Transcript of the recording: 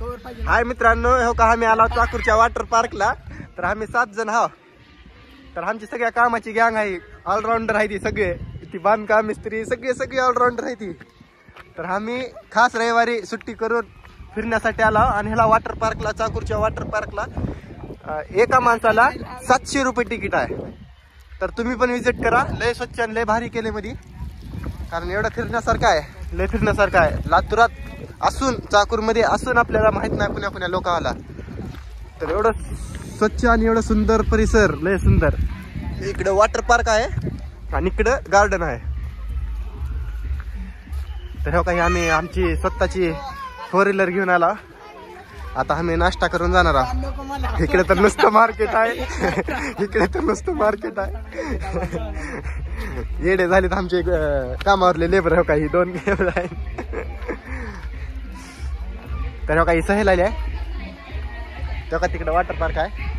हाय मित्रांनो, हो का आम्ही आलो चाकूरच्या वॉटर पार्कला. तर आम्ही 7 जण आहोत. तर आमची सगळ्या कामाची गँग आहे, ऑलराऊंडर आहे ती सगळे, ती बांधकाम मिस्त्री सगळे ऑलराऊंडर आहे ती. तर आम्ही खास रविवारी सुट्टी करून फिरण्यासाठी आलो आणि ह्याला वॉटर पार्कला, चाकूरच्या वॉटर पार्कला एका माणसाला 700 रुपये तिकीट आहे. तर तुम्ही पण विजिट करा. लय स्वच्छ आणि लय भारी केले मध्ये, कारण एवढं फिरण्यासारखं आहे, लय फिरण्यासारखं आहे. लातूरात असून, चाकूरमध्ये असून आपल्याला माहित नाही पुण्या लोकांना. तर एवढं स्वच्छ आणि एवढं सुंदर परिसर, लय सुंदर. इकडे वॉटर पार्क आहे आणि इकडं गार्डन आहे. तर हो काही आम्ही आमची स्वतःची 4 व्हीलर घेऊन आला. आता आम्ही नाश्ता करून जाणार आहोत. इकडे तर नुसतं मार्केट आहे, इकडे तर नुसतं मार्केट आहे. येडे झालेत आमचे कामावरले लेबर. हो काही 2 लेबर आहेत. तर हो काही सहल आली आहे. तेव्हा तिकडे वॉटर पार्क आहे.